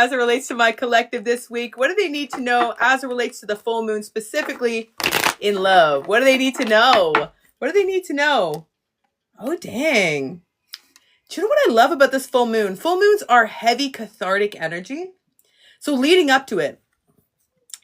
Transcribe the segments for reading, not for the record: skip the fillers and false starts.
As it relates to my collective this week, what do they need to know as it relates to the full moon, specifically in love? What do they need to know? What do they need to know? Oh, dang. Do you know what I love about this full moon? Full moons are heavy cathartic energy. So leading up to it,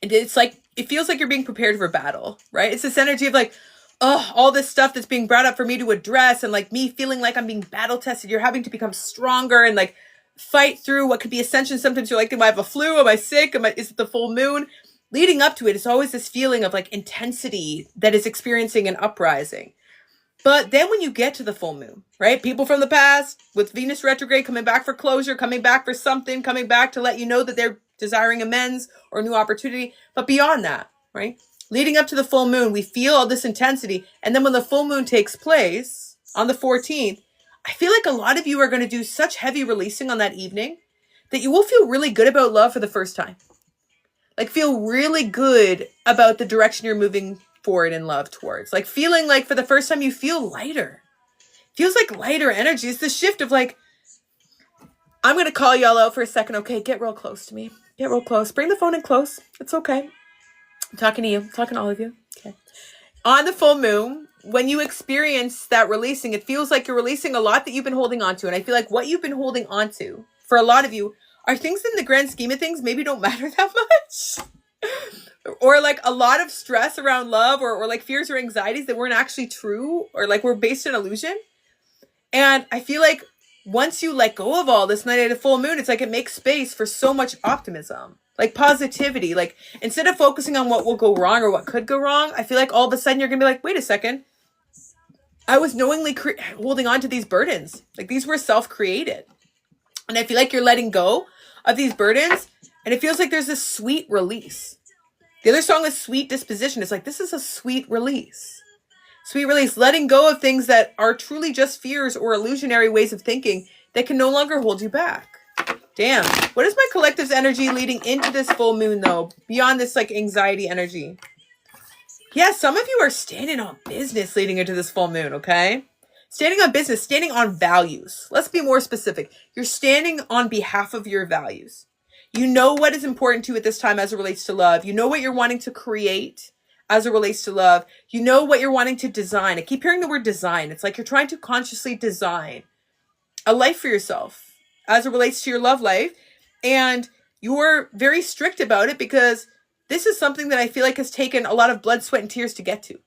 it's like, it feels like you're being prepared for battle, right? It's this energy of like, oh, all this stuff that's being brought up for me to address, and like me feeling like I'm being battle tested. You're having to become stronger and like fight through what could be ascension. Sometimes you're like, am I have a flu? Am I sick? Is it the full moon? Leading up to it, it's always this feeling of like intensity that is experiencing an uprising. But then when you get to the full moon, right? People from the past with Venus retrograde coming back for closure, coming back for something, coming back to let you know that they're desiring amends or a new opportunity. But beyond that, right? Leading up to the full moon, we feel all this intensity. And then when the full moon takes place on the 14th, I feel like a lot of you are going to do such heavy releasing on that evening that you will feel really good about love for the first time. Like feel really good about the direction you're moving forward in love towards. Like feeling like for the first time you feel lighter. Feels like lighter energy. It's the shift of like, I'm going to call y'all out for a second. Okay, get real close to me. Get real close. Bring the phone in close. It's okay. I'm talking to you. I'm talking to all of you. Okay. On the full moon, when you experience that releasing, it feels like you're releasing a lot that you've been holding on to. And I feel like what you've been holding on to for a lot of you are things in the grand scheme of things maybe don't matter that much. Or like a lot of stress around love or like fears or anxieties that weren't actually true or like were based in illusion. And I feel like once you let go of all this night at a full moon, it's like it makes space for so much optimism, like positivity. Like instead of focusing on what will go wrong or what could go wrong, I feel like all of a sudden you're going to be like, wait a second. I was knowingly holding on to these burdens. Like these were self-created. And I feel like you're letting go of these burdens. And it feels like there's this sweet release. The other song is Sweet Disposition. It's like, this is a sweet release. Sweet release. Letting go of things that are truly just fears or illusionary ways of thinking that can no longer hold you back. Damn. What is my collective's energy leading into this full moon though? Beyond this like anxiety energy. Yeah, some of you are standing on business leading into this full moon, okay? Standing on business, standing on values. Let's be more specific. You're standing on behalf of your values. You know what is important to you at this time as it relates to love. You know what you're wanting to create as it relates to love. You know what you're wanting to design. I keep hearing the word design. It's like you're trying to consciously design a life for yourself as it relates to your love life. And you're very strict about it because this is something that I feel like has taken a lot of blood, sweat, and tears to get to.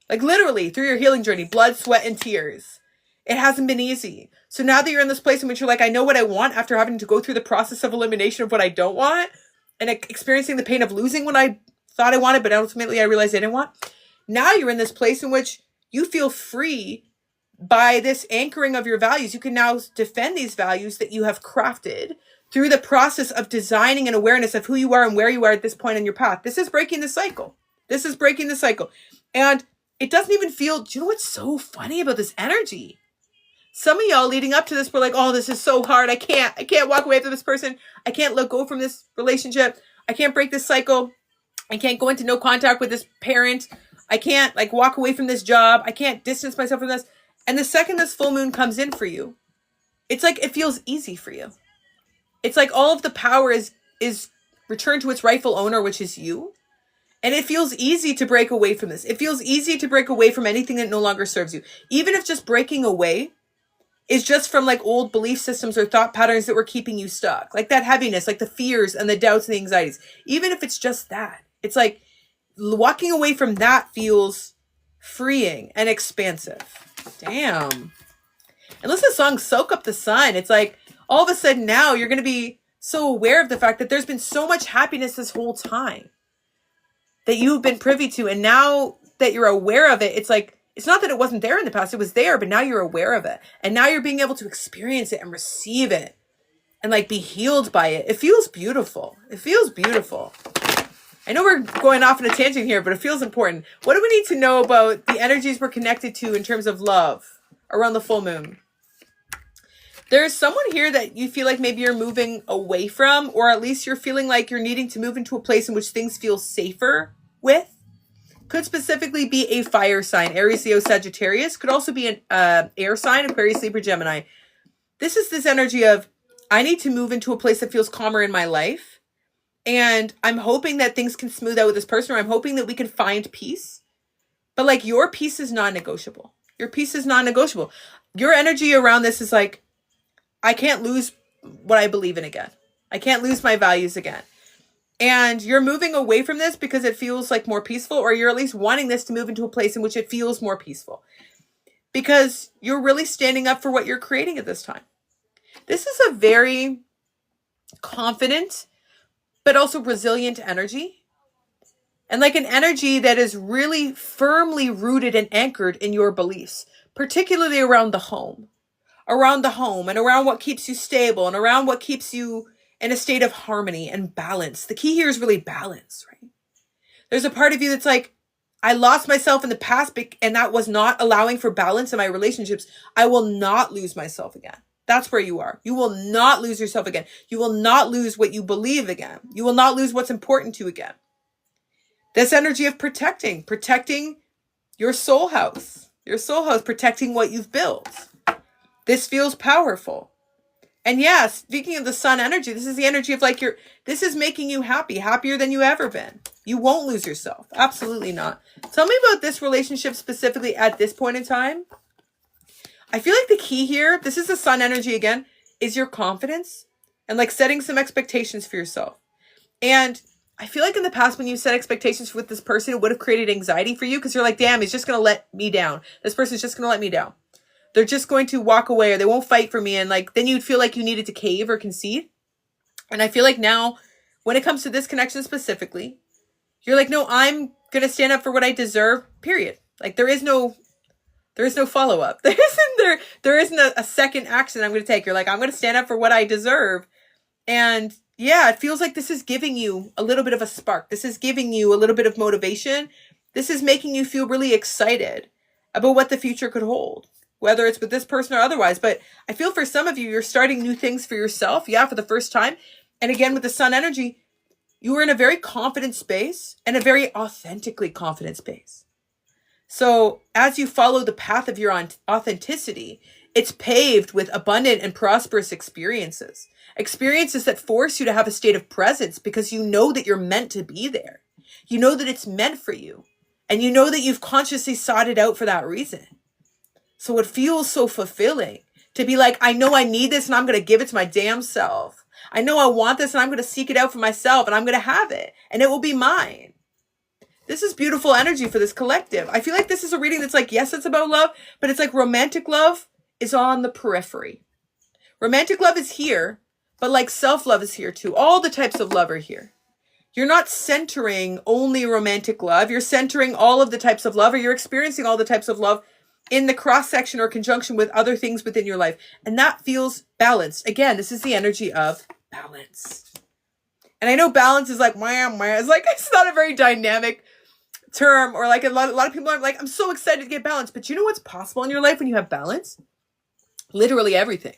Like literally through your healing journey, blood, sweat, and tears. It hasn't been easy. So now that you're in this place in which you're like, I know what I want after having to go through the process of elimination of what I don't want and experiencing the pain of losing what I thought I wanted, but ultimately I realized I didn't want. Now you're in this place in which you feel free by this anchoring of your values. You can now defend these values that you have crafted through the process of designing an awareness of who you are and where you are at this point in your path. This is breaking the cycle. This is breaking the cycle. And it doesn't even feel, do you know what's so funny about this energy? Some of y'all leading up to this were like, oh, this is so hard. I can't walk away from this person. I can't let go from this relationship. I can't break this cycle. I can't go into no contact with this parent. I can't like walk away from this job. I can't distance myself from this. And the second this full moon comes in for you, it's like, it feels easy for you. It's like all of the power is returned to its rightful owner, which is you. And it feels easy to break away from this. It feels easy to break away from anything that no longer serves you. Even if just breaking away is just from like old belief systems or thought patterns that were keeping you stuck. Like that heaviness, like the fears and the doubts and the anxieties. Even if it's just that, it's like walking away from that feels freeing and expansive. Damn. And listen to the song Soak Up the Sun. It's like all of a sudden now you're going to be so aware of the fact that there's been so much happiness this whole time that you've been privy to. And now that you're aware of it, it's like, it's not that it wasn't there in the past. It was there, but now you're aware of it. And now you're being able to experience it and receive it and like be healed by it. It feels beautiful. It feels beautiful. I know we're going off on a tangent here, but it feels important. What do we need to know about the energies we're connected to in terms of love around the full moon? There's someone here that you feel like maybe you're moving away from, or at least you're feeling like you're needing to move into a place in which things feel safer with. Could specifically be a fire sign, Aries, Leo, Sagittarius. Could also be an air sign, Aquarius, Libra, Gemini. This is this energy of, I need to move into a place that feels calmer in my life. And I'm hoping that things can smooth out with this person, or I'm hoping that we can find peace. But like, your peace is non-negotiable. Your peace is non-negotiable. Your energy around this is like, I can't lose what I believe in again. I can't lose my values again. And you're moving away from this because it feels like more peaceful, or you're at least wanting this to move into a place in which it feels more peaceful. Because you're really standing up for what you're creating at this time. This is a very confident, but also resilient energy. And like an energy that is really firmly rooted and anchored in your beliefs, particularly around the home and around what keeps you stable and around what keeps you in a state of harmony and balance. The key here is really balance, right? There's a part of you that's like, I lost myself in the past and that was not allowing for balance in my relationships. I will not lose myself again. That's where you are. You will not lose yourself again. You will not lose what you believe again. You will not lose what's important to you again. This energy of protecting your soul house, protecting what you've built. This feels powerful. And yeah, speaking of the sun energy, this is the energy of like this is making you happy, happier than you ever been. You won't lose yourself. Absolutely not. Tell me about this relationship specifically at this point in time. I feel like the key here, this is the sun energy again, is your confidence and like setting some expectations for yourself. And I feel like in the past, when you set expectations with this person, it would have created anxiety for you because you're like, damn, he's just going to let me down. This person's just going to let me down. They're just going to walk away, or they won't fight for me. And like, then you'd feel like you needed to cave or concede. And I feel like now, when it comes to this connection specifically, you're like, no, I'm going to stand up for what I deserve, period. Like there is no follow-up. There isn't a second action I'm going to take. You're like, I'm going to stand up for what I deserve. And yeah, it feels like this is giving you a little bit of a spark. This is giving you a little bit of motivation. This is making you feel really excited about what the future could hold, whether it's with this person or otherwise. But I feel for some of you, you're starting new things for yourself. Yeah, for the first time. And again, with the sun energy, you are in a very confident space and a very authentically confident space. So as you follow the path of your authenticity, it's paved with abundant and prosperous experiences that force you to have a state of presence because you know that you're meant to be there. You know that it's meant for you. And you know that you've consciously sought it out for that reason. So it feels so fulfilling to be like, I know I need this and I'm going to give it to my damn self. I know I want this and I'm going to seek it out for myself and I'm going to have it and it will be mine. This is beautiful energy for this collective. I feel like this is a reading that's like, yes, it's about love, but it's like romantic love is on the periphery. Romantic love is here, but like self-love is here too. All the types of love are here. You're not centering only romantic love. You're centering all of the types of love, or you're experiencing all the types of love in the cross-section or conjunction with other things within your life. And that feels balanced. Again, this is the energy of balance. And I know balance is like, it's like, it's not a very dynamic term, or like a lot of people are like, I'm so excited to get balance. But you know what's possible in your life when you have balance? Literally everything.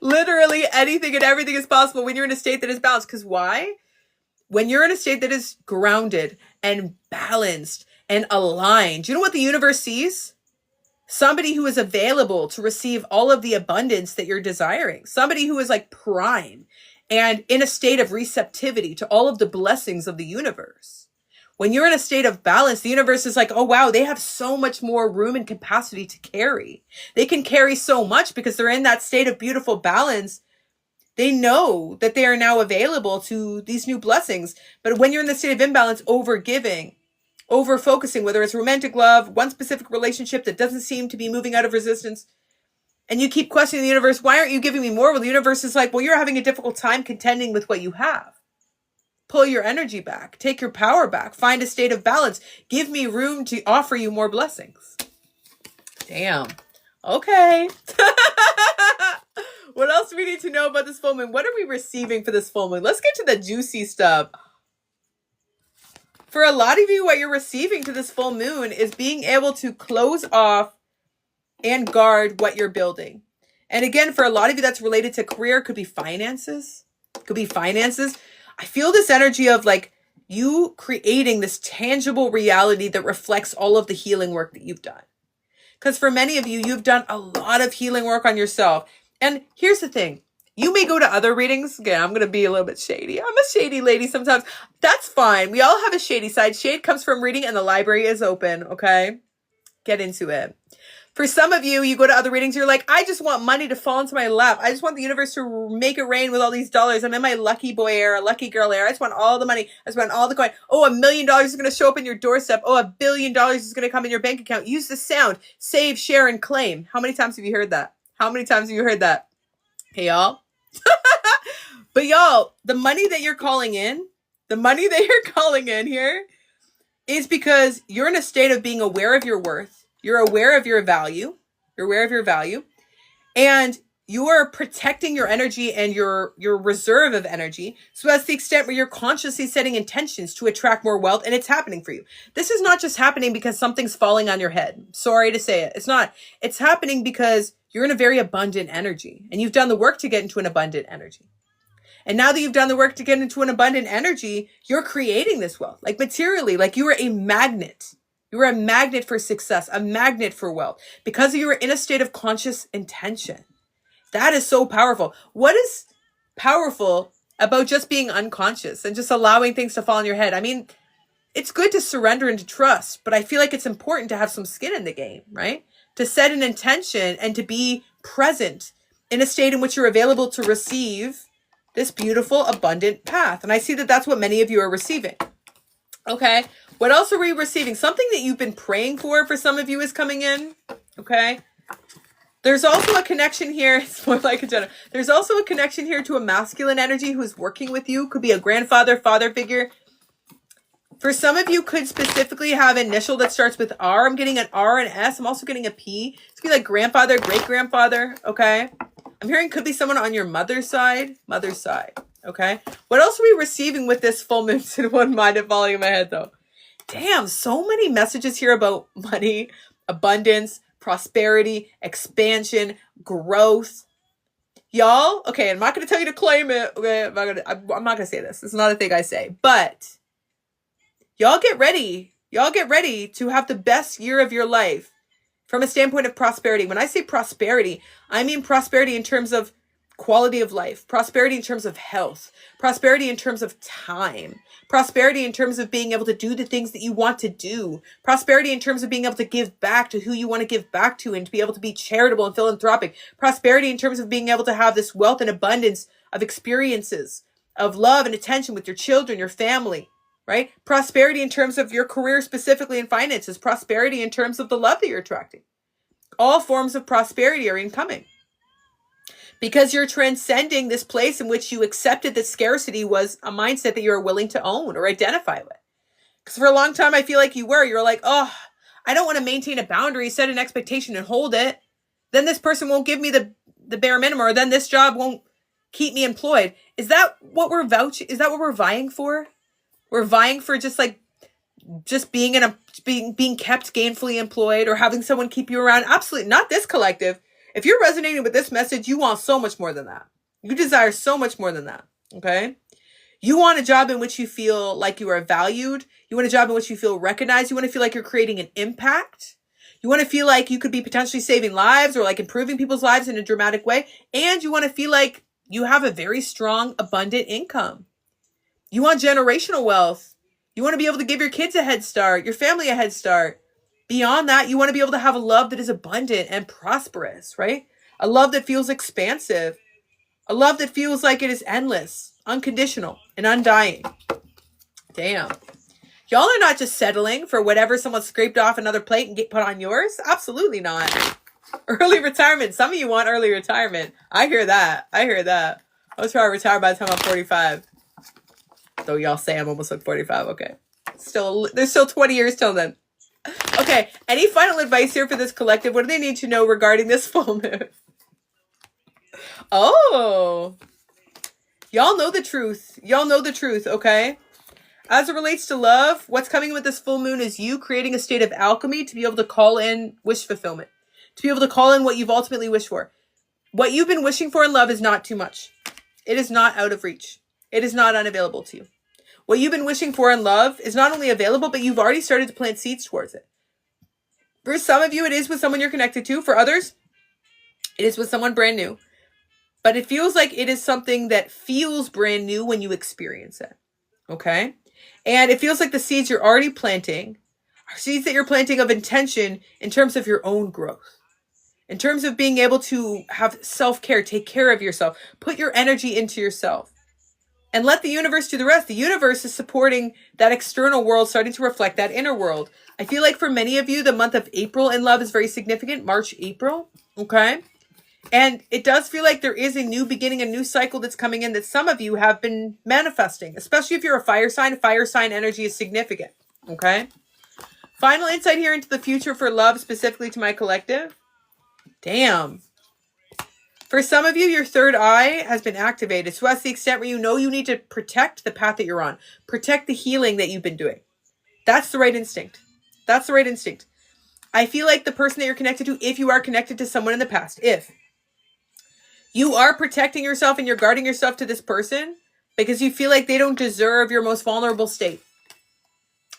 Literally anything and everything is possible when you're in a state that is balanced. Because why? When you're in a state that is grounded and balanced and aligned, you know what the universe sees? Somebody who is available to receive all of the abundance that you're desiring. Somebody who is like prime and in a state of receptivity to all of the blessings of the universe. When you're in a state of balance, the universe is like, oh, wow, they have so much more room and capacity to carry. They can carry so much because they're in that state of beautiful balance. They know that they are now available to these new blessings. But when you're in the state of imbalance, over giving, over focusing, whether it's romantic love, one specific relationship that doesn't seem to be moving out of resistance, and you keep questioning the universe, why aren't you giving me more? Well, the universe is like, well, you're having a difficult time contending with what you have. Pull your energy back. Take your power back. Find a state of balance. Give me room to offer you more blessings. Damn. Okay. What else do we need to know about this full moon? What are we receiving for this full moon? Let's get to the juicy stuff. For a lot of you, what you're receiving to this full moon is being able to close off and guard what you're building. And again, for a lot of you, that's related to career. Could be finances. I feel this energy of like you creating this tangible reality that reflects all of the healing work that you've done. Because for many of you, you've done a lot of healing work on yourself. And here's the thing. You may go to other readings. Again, I'm going to be a little bit shady. I'm a shady lady sometimes. That's fine. We all have a shady side. Shade comes from reading and the library is open, okay? Get into it. For some of you, you go to other readings, you're like, I just want money to fall into my lap. I just want the universe to make it rain with all these dollars. I'm in my lucky boy era, lucky girl era. I just want all the money. I just want all the coin. Oh, $1 million is going to show up in your doorstep. Oh, $1 billion is going to come in your bank account. Use the sound. Save, share, and claim. How many times have you heard that? How many times have you heard that? Hey, y'all. But y'all, the money that you're calling in here is because you're in a state of being aware of your worth. You're aware of your value. And you are protecting your energy and your reserve of energy. So that's the extent where you're consciously setting intentions to attract more wealth, and it's happening for you. This is not just happening because something's falling on your head. Sorry to say it. It's not. It's happening because you're in a very abundant energy, and you've done the work to get into an abundant energy. And now that you've done the work to get into an abundant energy, you're creating this wealth, like materially, like you are a magnet. You are a magnet for success, a magnet for wealth, because you are in a state of conscious intention. That is so powerful. What is powerful about just being unconscious and just allowing things to fall on your head? I mean, it's good to surrender and to trust, but I feel like it's important to have some skin in the game, right? To set an intention and to be present in a state in which you're available to receive this beautiful, abundant path. And I see that that's what many of you are receiving. Okay. What else are we receiving? Something that you've been praying for some of you is coming in. Okay. There's also a connection here. It's more like a gender. There's also a connection here to a masculine energy who's working with you. Could be a grandfather, father figure. For some of you, could specifically have an initial that starts with R. I'm getting an R and S. I'm also getting a P. It's gonna be like grandfather, great grandfather. Okay. I'm hearing could be someone on your mother's side. Okay. What else are we receiving with this full moon in one mind and falling in my head though? Damn, so many messages here about money, abundance, prosperity, expansion, growth. Y'all, okay, I'm not going to tell you to claim it. Okay, I'm not going to say this. It's not a thing I say. But y'all get ready. Y'all get ready to have the best year of your life from a standpoint of prosperity. When I say prosperity, I mean prosperity in terms of quality of life, prosperity in terms of health, prosperity in terms of time, prosperity in terms of being able to do the things that you want to do, prosperity in terms of being able to give back to who you want to give back to and to be able to be charitable and philanthropic, prosperity in terms of being able to have this wealth and abundance of experiences, of love and attention with your children, your family, right? Prosperity in terms of your career, specifically in finances, prosperity in terms of the love that you're attracting. All forms of prosperity are incoming. Because you're transcending this place in which you accepted that scarcity was a mindset that you're willing to own or identify with. Because for a long time, I feel like you're like, oh, I don't want to maintain a boundary, set an expectation and hold it. Then this person won't give me the bare minimum, or then this job won't keep me employed. Is that what we're vying for? We're vying for just being being kept gainfully employed or having someone keep you around. Absolutely not this collective. If you're resonating with this message, you want so much more than that. You desire so much more than that. Okay. You want a job in which you feel like you are valued. You want a job in which you feel recognized. You want to feel like you're creating an impact. You want to feel like you could be potentially saving lives or like improving people's lives in a dramatic way. And you want to feel like you have a very strong, abundant income. You want generational wealth. You want to be able to give your kids a head start, your family a head start. Beyond that, you want to be able to have a love that is abundant and prosperous, right? A love that feels expansive. A love that feels like it is endless, unconditional, and undying. Damn. Y'all are not just settling for whatever someone scraped off another plate and get put on yours. Absolutely not. Early retirement. Some of you want early retirement. I hear that. I was trying to retire by the time I'm 45. Though y'all say I'm almost like 45. Okay. There's still 20 years till then. Okay, any final advice here for this collective? What do they need to know regarding this full moon? Oh, y'all know the truth. Okay? As it relates to love, what's coming with this full moon is you creating a state of alchemy to be able to call in wish fulfillment, to be able to call in what you've ultimately wished for. What you've been wishing for in love is not too much. It is not out of reach. It is not unavailable to you. What you've been wishing for in love is not only available, but you've already started to plant seeds towards it. For some of you, it is with someone you're connected to. For others, it is with someone brand new. but it feels like it is something that feels brand new when you experience it. Okay? And it feels like the seeds you're already planting are seeds that you're planting of intention in terms of your own growth. In terms of being able to have self-care, take care of yourself, put your energy into yourself, and let the universe do the rest. The universe is supporting that external world, starting to reflect that inner world. I feel like for many of you, the month of April in love is very significant. March, April. Okay? And it does feel like there is a new beginning, a new cycle that's coming in that some of you have been manifesting, especially if you're a fire sign. Fire sign energy is significant. Okay? Final insight here into the future for love, specifically to my collective. Damn. For some of you, your third eye has been activated. So that's the extent where you know you need to protect the path that you're on. Protect the healing that you've been doing. That's the right instinct. That's the right instinct. I feel like the person that you're connected to, if you are connected to someone in the past, if you are protecting yourself and you're guarding yourself to this person because you feel like they don't deserve your most vulnerable state.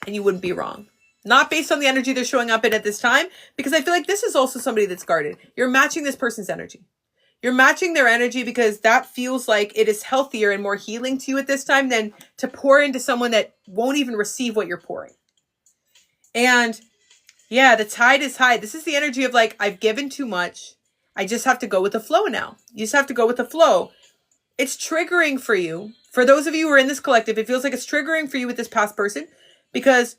And you wouldn't be wrong. Not based on the energy they're showing up in at this time, because I feel like this is also somebody that's guarded. You're matching this person's energy. You're matching their energy because that feels like it is healthier and more healing to you at this time than to pour into someone that won't even receive what you're pouring. And yeah, the tide is high. This is the energy of like, I've given too much. I just have to go with the flow now. You just have to go with the flow. It's triggering for you. For those of you who are in this collective, it feels like it's triggering for you with this past person because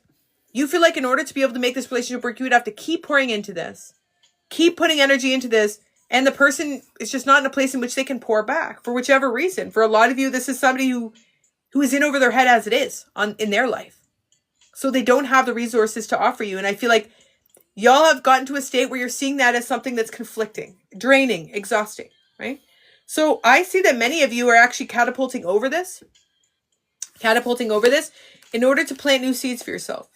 you feel like in order to be able to make this relationship work, you would have to keep pouring into this, keep putting energy into this. And the person is just not in a place in which they can pour back for whichever reason. For a lot of you, this is somebody who is in over their head as it is in their life. So they don't have the resources to offer you. And I feel like y'all have gotten to a state where you're seeing that as something that's conflicting, draining, exhausting, right? So I see that many of you are actually catapulting over this in order to plant new seeds for yourself.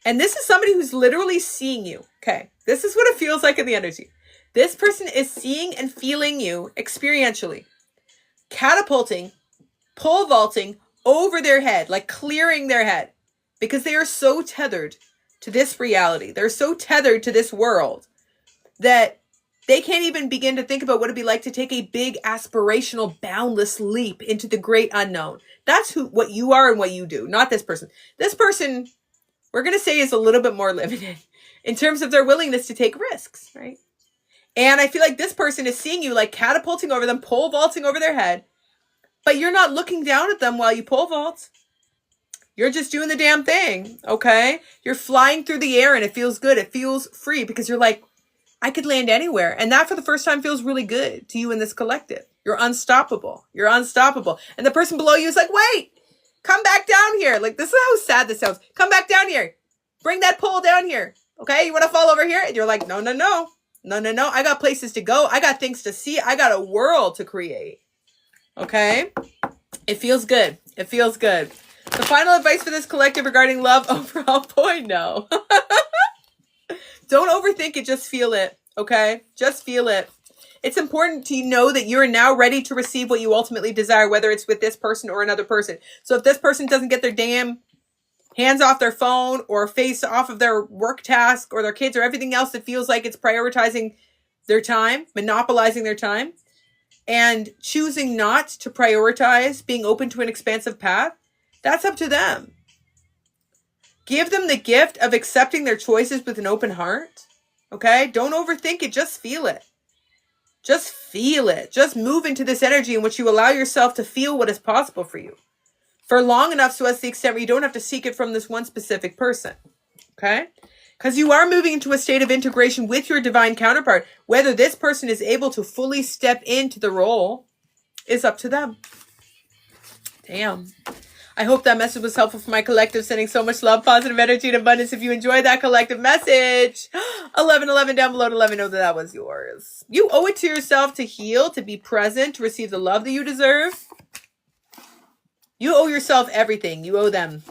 And this is somebody who's literally seeing you. Okay. This is what it feels like in the energy. This person is seeing and feeling you experientially, catapulting, pole vaulting over their head, like clearing their head, because they are so tethered to this reality. They're so tethered to this world that they can't even begin to think about what it'd be like to take a big aspirational, boundless leap into the great unknown. That's what you are and what you do, not this person. This person, we're going to say, is a little bit more limited in terms of their willingness to take risks, right? And I feel like this person is seeing you like catapulting over them, pole vaulting over their head, but you're not looking down at them while you pole vault. You're just doing the damn thing, okay? You're flying through the air and it feels good. It feels free because you're like, I could land anywhere. And that for the first time feels really good to you in this collective. You're unstoppable. You're unstoppable. And the person below you is like, wait, come back down here. Like, this is how sad this sounds. Come back down here. Bring that pole down here. Okay? You want to fall over here? And you're like, no. I got places to go. I got things to see. I got a world to create. Okay? It feels good. It feels good. The final advice for this collective regarding love overall, boy, no. Don't overthink it. Just feel it. Okay? Just feel it. It's important to know that you're now ready to receive what you ultimately desire, whether it's with this person or another person. So if this person doesn't get their damn hands off their phone or face off of their work task or their kids or everything else that feels like it's prioritizing their time, monopolizing their time, and choosing not to prioritize being open to an expansive path, that's up to them. Give them the gift of accepting their choices with an open heart. Okay? Don't overthink it. Just feel it. Just feel it. Just move into this energy in which you allow yourself to feel what is possible for you for long enough so as the extent where you don't have to seek it from this one specific person. Okay? Because you are moving into a state of integration with your divine counterpart. Whether this person is able to fully step into the role is up to them. Damn. I hope that message was helpful for my collective. Sending so much love, positive energy, and abundance. If you enjoyed that collective message, 1111 down below to let me know that was yours. You owe it to yourself to heal, to be present, to receive the love that you deserve. You owe yourself everything. You owe them